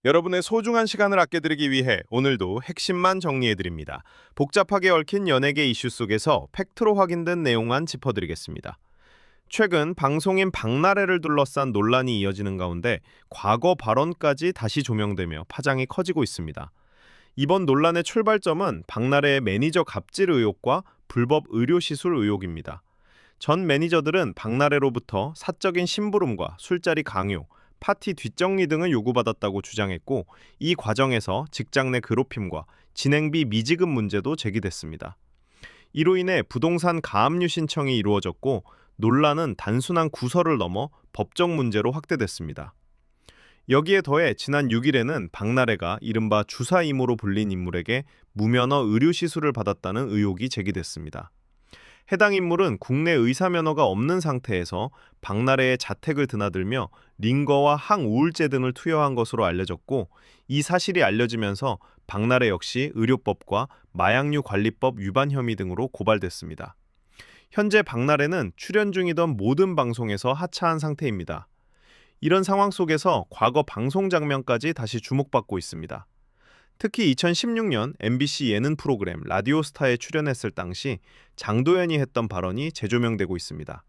여러분의 소중한 시간을 아껴드리기 위해 오늘도 핵심만 정리해드립니다. 복잡하게 얽힌 연예계 이슈 속에서 팩트로 확인된 내용만 짚어드리겠습니다. 최근 방송인 박나래를 둘러싼 논란이 이어지는 가운데 과거 발언까지 다시 조명되며 파장이 커지고 있습니다. 이번 논란의 출발점은 박나래의 매니저 갑질 의혹과 불법 의료 시술 의혹입니다. 전 매니저들은 박나래로부터 사적인 심부름과 술자리 강요, 파티 뒷정리 등을 요구받았다고 주장했고, 이 과정에서 직장 내 괴롭힘과 진행비 미지급 문제도 제기됐습니다. 이로 인해 부동산 가압류 신청이 이루어졌고, 논란은 단순한 구설을 넘어 법적 문제로 확대됐습니다. 여기에 더해 지난 6일에는 박나래가 이른바 주사 이모로 불린 인물에게 무면허 의료 시술을 받았다는 의혹이 제기됐습니다. 해당 인물은 국내 의사 면허가 없는 상태에서 박나래의 자택을 드나들며 링거와 항우울제 등을 투여한 것으로 알려졌고, 이 사실이 알려지면서 박나래 역시 의료법과 마약류 관리법 위반 혐의 등으로 고발됐습니다. 현재 박나래는 출연 중이던 모든 방송에서 하차한 상태입니다. 이런 상황 속에서 과거 방송 장면까지 다시 주목받고 있습니다. 특히 2016년 MBC 예능 프로그램 라디오스타에 출연했을 당시 장도연이 했던 발언이 재조명되고 있습니다.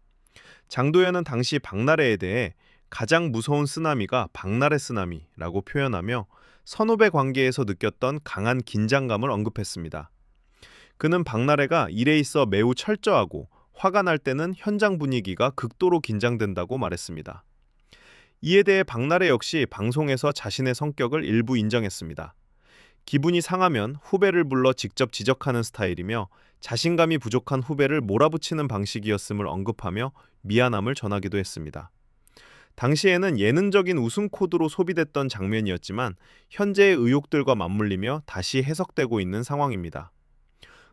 장도연은 당시 박나래에 대해 가장 무서운 쓰나미가 박나래 쓰나미라고 표현하며 선후배 관계에서 느꼈던 강한 긴장감을 언급했습니다. 그는 박나래가 일에 있어 매우 철저하고 화가 날 때는 현장 분위기가 극도로 긴장된다고 말했습니다. 이에 대해 박나래 역시 방송에서 자신의 성격을 일부 인정했습니다. 기분이 상하면 후배를 불러 직접 지적하는 스타일이며 자신감이 부족한 후배를 몰아붙이는 방식이었음을 언급하며 미안함을 전하기도 했습니다. 당시에는 예능적인 웃음 코드로 소비됐던 장면이었지만 현재의 의혹들과 맞물리며 다시 해석되고 있는 상황입니다.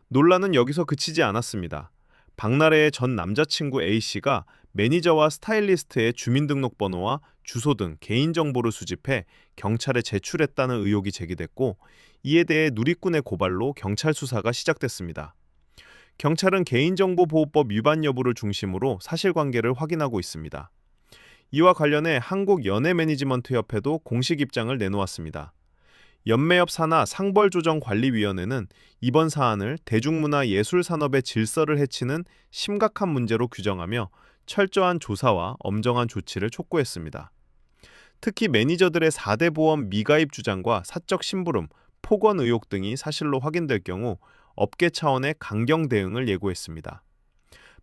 논란은 여기서 그치지 않았습니다. 박나래의 전 남자친구 A씨가 매니저와 스타일리스트의 주민등록번호와 주소 등 개인정보를 수집해 경찰에 제출했다는 의혹이 제기됐고, 이에 대해 누리꾼의 고발로 경찰 수사가 시작됐습니다. 경찰은 개인정보보호법 위반 여부를 중심으로 사실관계를 확인하고 있습니다. 이와 관련해 한국연예매니지먼트협회도 공식 입장을 내놓았습니다. 연매업 산하 상벌조정관리위원회는 이번 사안을 대중문화예술산업의 질서를 해치는 심각한 문제로 규정하며 철저한 조사와 엄정한 조치를 촉구했습니다. 특히 매니저들의 4대 보험 미가입 주장과 사적 심부름, 폭언 의혹 등이 사실로 확인될 경우 업계 차원의 강경 대응을 예고했습니다.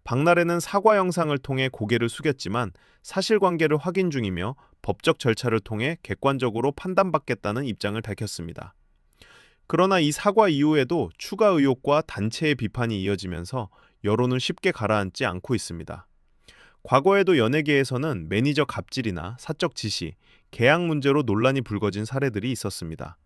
박나래는 사과 영상을 통해 고개를 숙였지만 사실관계를 확인 중이며 법적 절차를 통해 객관적으로 판단받겠다는 입장을 밝혔습니다. 그러나 이 사과 이후에도 추가 의혹과 단체의 비판이 이어지면서 여론은 쉽게 가라앉지 않고 있습니다. 과거에도 연예계에서는 매니저 갑질이나 사적 지시, 계약 문제로 논란이 불거진 사례들이 있었습니다.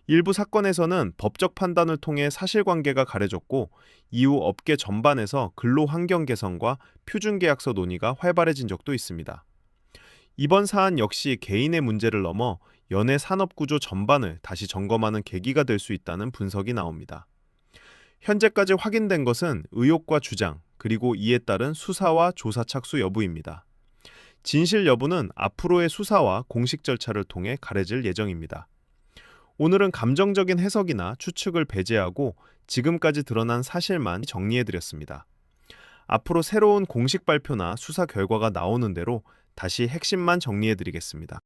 일부 사건에서는 법적 판단을 통해 사실관계가 가려졌고, 이후 업계 전반에서 근로 환경 개선과 표준계약서 논의가 활발해진 적도 있습니다. 이번 사안 역시 개인의 문제를 넘어 연예 산업 구조 전반을 다시 점검하는 계기가 될 수 있다는 분석이 나옵니다. 현재까지 확인된 것은 의혹과 주장, 그리고 이에 따른 수사와 조사 착수 여부입니다. 진실 여부는 앞으로의 수사와 공식 절차를 통해 가려질 예정입니다. 오늘은 감정적인 해석이나 추측을 배제하고 지금까지 드러난 사실만 정리해드렸습니다. 앞으로 새로운 공식 발표나 수사 결과가 나오는 대로 다시 핵심만 정리해드리겠습니다.